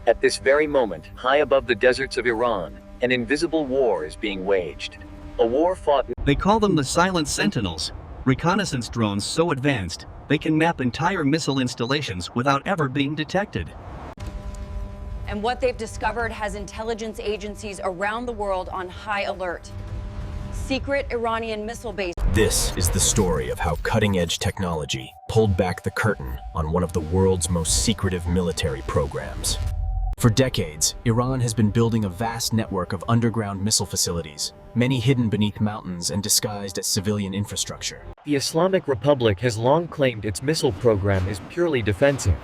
At this very moment, high above the deserts of Iran, an invisible war is being waged. A war fought. They call them the silent sentinels, reconnaissance drones so advanced, they can map entire missile installations without ever being detected. And what they've discovered has intelligence agencies around the world on high alert. Secret Iranian missile bases. This is the story of how cutting-edge technology pulled back the curtain on one of the world's most secretive military programs. For decades, Iran has been building a vast network of underground missile facilities, many hidden beneath mountains and disguised as civilian infrastructure. The Islamic Republic has long claimed its missile program is purely defensive.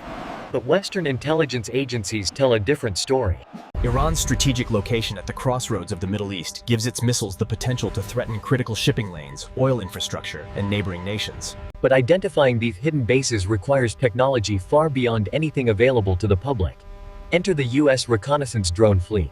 But Western intelligence agencies tell a different story. Iran's strategic location at the crossroads of the Middle East gives its missiles the potential to threaten critical shipping lanes, oil infrastructure, and neighboring nations. But identifying these hidden bases requires technology far beyond anything available to the public. Enter the U.S. Reconnaissance drone fleet.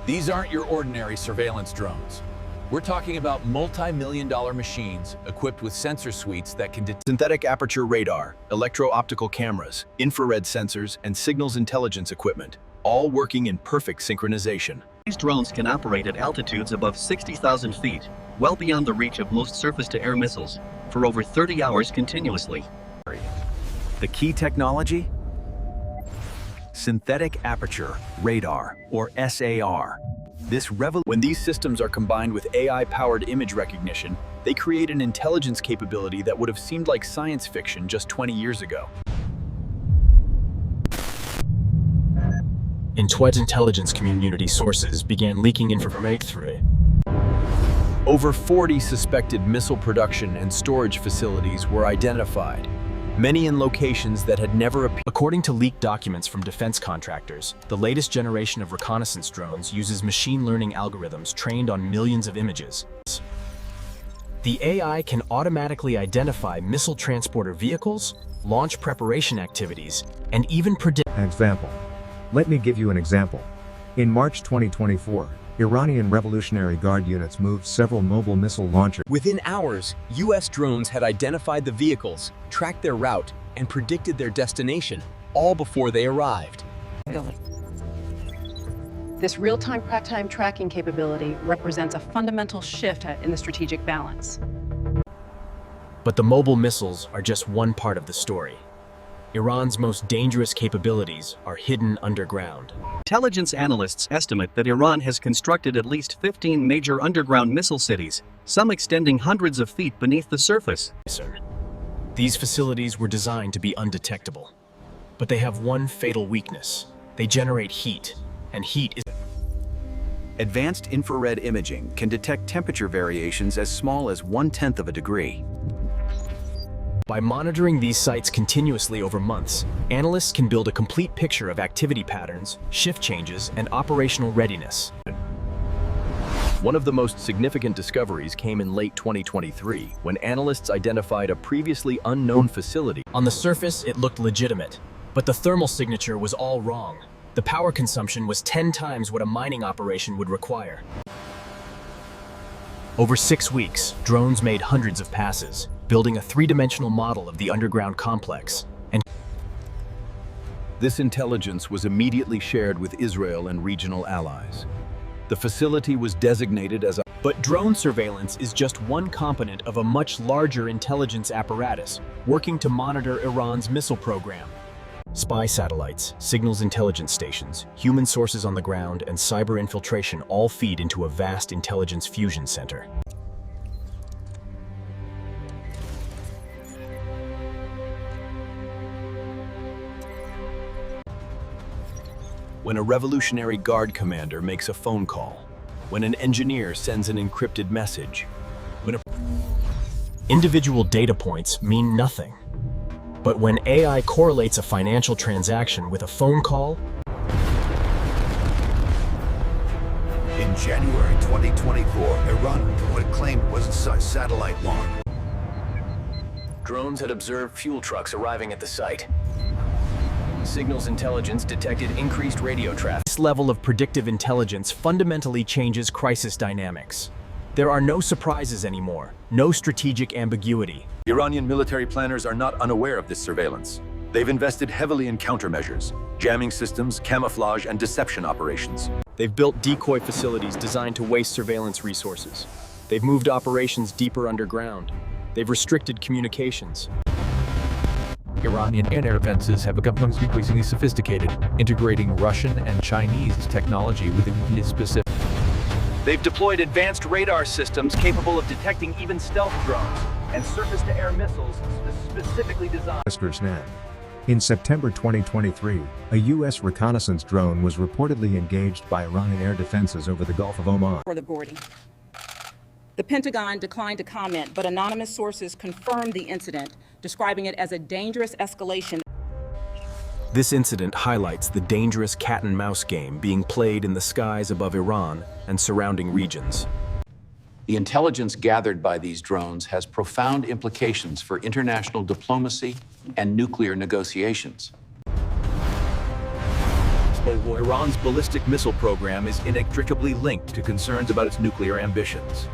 These aren't your ordinary surveillance drones. We're talking about multi-million-dollar machines equipped with sensor suites that can detect synthetic aperture radar, electro-optical cameras, infrared sensors, and signals intelligence equipment, all working in perfect synchronization. These drones can operate at altitudes above 60,000 feet, well beyond the reach of most surface-to-air missiles, for over 30 hours continuously. The key technology? Synthetic aperture radar, or SAR. When these systems are combined with AI-powered image recognition, they create an intelligence capability that would have seemed like science fiction just 20 years ago. Intelligence community sources began leaking information. Over 40 suspected missile production and storage facilities were identified, many in locations that had never appeared. According to leaked documents from defense contractors, the latest generation of reconnaissance drones uses machine learning algorithms trained on millions of images. The AI can automatically identify missile transporter vehicles, launch preparation activities, and even predict. Example. Let me give you an example. In March 2024, Iranian Revolutionary Guard units moved several mobile missile launchers. Within hours, U.S. drones had identified the vehicles, tracked their route, and predicted their destination, all before they arrived. This real-time tracking capability represents a fundamental shift in the strategic balance. But the mobile missiles are just one part of the story. Iran's most dangerous capabilities are hidden underground. Intelligence analysts estimate that Iran has constructed at least 15 major underground missile cities, some extending hundreds of feet beneath the surface. These facilities were designed to be undetectable. But they have one fatal weakness. They generate heat, and heat is... Advanced infrared imaging can detect temperature variations as small as 1/10 of a degree. By monitoring these sites continuously over months, analysts can build a complete picture of activity patterns, shift changes, and operational readiness. One of the most significant discoveries came in late 2023, when analysts identified a previously unknown facility. On the surface, it looked legitimate, but the thermal signature was all wrong. The power consumption was 10 times what a mining operation would require. Over 6 weeks, drones made hundreds of passes, building a three-dimensional model of the underground complex. And this intelligence was immediately shared with Israel and regional allies. The facility was designated as a... But drone surveillance is just one component of a much larger intelligence apparatus working to monitor Iran's missile program. Spy satellites, signals intelligence stations, human sources on the ground, and cyber infiltration all feed into a vast intelligence fusion center. When a Revolutionary Guard commander makes a phone call, when an engineer sends an encrypted message, Individual data points mean nothing. But when AI correlates a financial transaction with a phone call, in January 2024, Iran what claimed was a satellite launch. drones had observed fuel trucks arriving at the site. Signals intelligence detected increased radio traffic. This level of predictive intelligence fundamentally changes crisis dynamics. There are no surprises anymore, no strategic ambiguity. Iranian military planners are not unaware of this surveillance. They've invested heavily in countermeasures, jamming systems, camouflage, and deception operations. They've built decoy facilities designed to waste surveillance resources. They've moved operations deeper underground. They've restricted communications. Iranian air defenses have become increasingly sophisticated, integrating Russian and Chinese technology within his specific. They've deployed advanced radar systems capable of detecting even stealth drones and surface-to-air missiles specifically designed. In September 2023, a U.S. reconnaissance drone was reportedly engaged by Iranian air defenses over the Gulf of Oman. For the boarding. The Pentagon declined to comment, but anonymous sources confirmed the incident, describing it as a dangerous escalation. This incident highlights the dangerous cat-and-mouse game being played in the skies above Iran and surrounding regions. The intelligence gathered by these drones has profound implications for international diplomacy and nuclear negotiations. Iran's ballistic missile program is inextricably linked to concerns about its nuclear ambitions.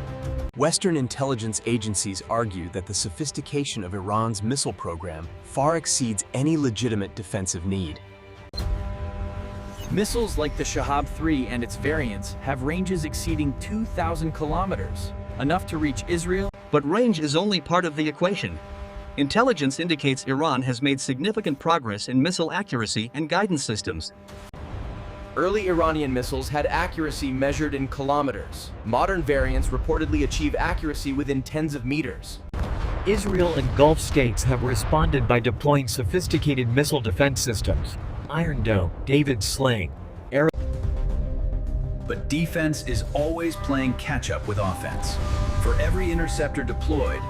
Western intelligence agencies argue that the sophistication of Iran's missile program far exceeds any legitimate defensive need. Missiles like the Shahab-3 and its variants have ranges exceeding 2,000 kilometers, enough to reach Israel. But range is only part of the equation. Intelligence indicates Iran has made significant progress in missile accuracy and guidance systems. Early Iranian missiles had accuracy measured in kilometers. Modern variants reportedly achieve accuracy within tens of meters. Israel and Gulf states have responded by deploying sophisticated missile defense systems. Iron Dome, David Sling, Arrow. But defense is always playing catch-up with offense. For every interceptor deployed,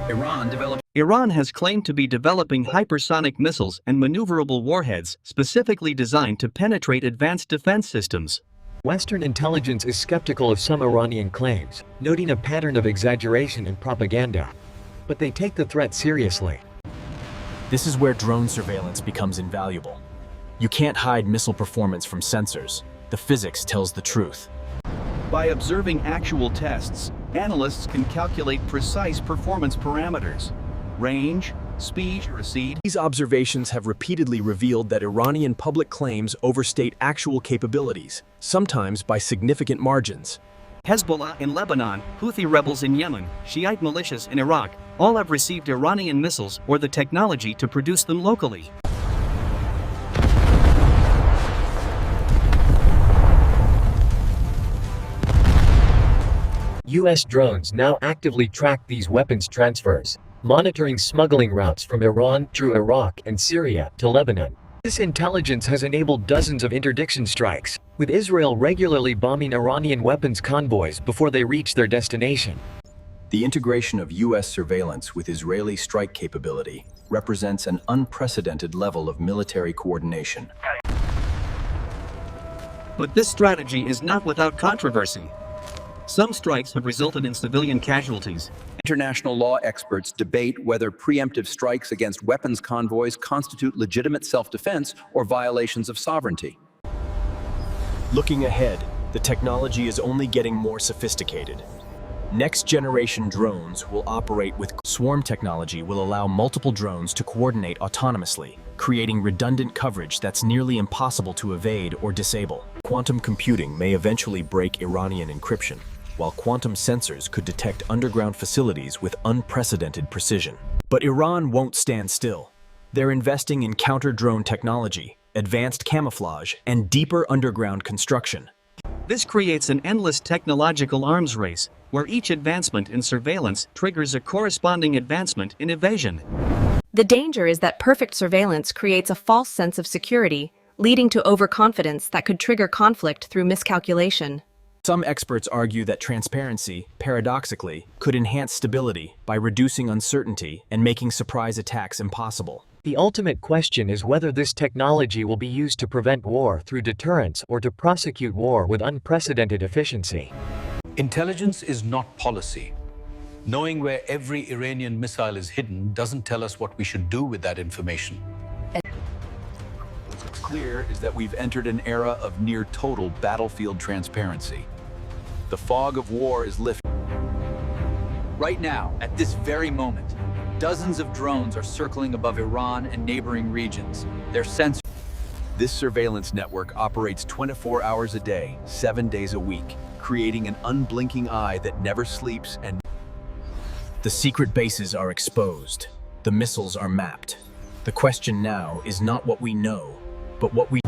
Iran has claimed to be developing hypersonic missiles and maneuverable warheads specifically designed to penetrate advanced defense systems. Western intelligence is skeptical of some Iranian claims, noting a pattern of exaggeration and propaganda. But they take the threat seriously. This is where drone surveillance becomes invaluable. You can't hide missile performance from sensors. The physics tells the truth. By observing actual tests, analysts can calculate precise performance parameters: range, speed, recede. These observations have repeatedly revealed that Iranian public claims overstate actual capabilities, sometimes by significant margins. Hezbollah in Lebanon, Houthi rebels in Yemen, Shiite militias in Iraq, all have received Iranian missiles or the technology to produce them locally. U.S. drones now actively track these weapons transfers, monitoring smuggling routes from Iran through Iraq and Syria to Lebanon. This intelligence has enabled dozens of interdiction strikes, with Israel regularly bombing Iranian weapons convoys before they reach their destination. The integration of U.S. surveillance with Israeli strike capability represents an unprecedented level of military coordination. But this strategy is not without controversy. Some strikes have resulted in civilian casualties. International law experts debate whether preemptive strikes against weapons convoys constitute legitimate self-defense or violations of sovereignty. Looking ahead, the technology is only getting more sophisticated. Next-generation drones will operate with swarm technology will allow multiple drones to coordinate autonomously, creating redundant coverage that's nearly impossible to evade or disable. Quantum computing may eventually break Iranian encryption, while quantum sensors could detect underground facilities with unprecedented precision. But Iran won't stand still. They're investing in counter-drone technology, advanced camouflage, and deeper underground construction. This creates an endless technological arms race, where each advancement in surveillance triggers a corresponding advancement in evasion. The danger is that perfect surveillance creates a false sense of security, leading to overconfidence that could trigger conflict through miscalculation. Some experts argue that transparency, paradoxically, could enhance stability by reducing uncertainty and making surprise attacks impossible. The ultimate question is whether this technology will be used to prevent war through deterrence or to prosecute war with unprecedented efficiency. Intelligence is not policy. Knowing where every Iranian missile is hidden doesn't tell us what we should do with that information. What's clear is that we've entered an era of near total battlefield transparency. The fog of war is lifting. Right now, at this very moment, Dozens of drones are circling above Iran and neighboring regions. Their sensors. This surveillance network operates 24 hours a day, 7 days a week, creating an unblinking eye that never sleeps and... The secret bases are exposed. The missiles are mapped. The question now is not what we know, but what we...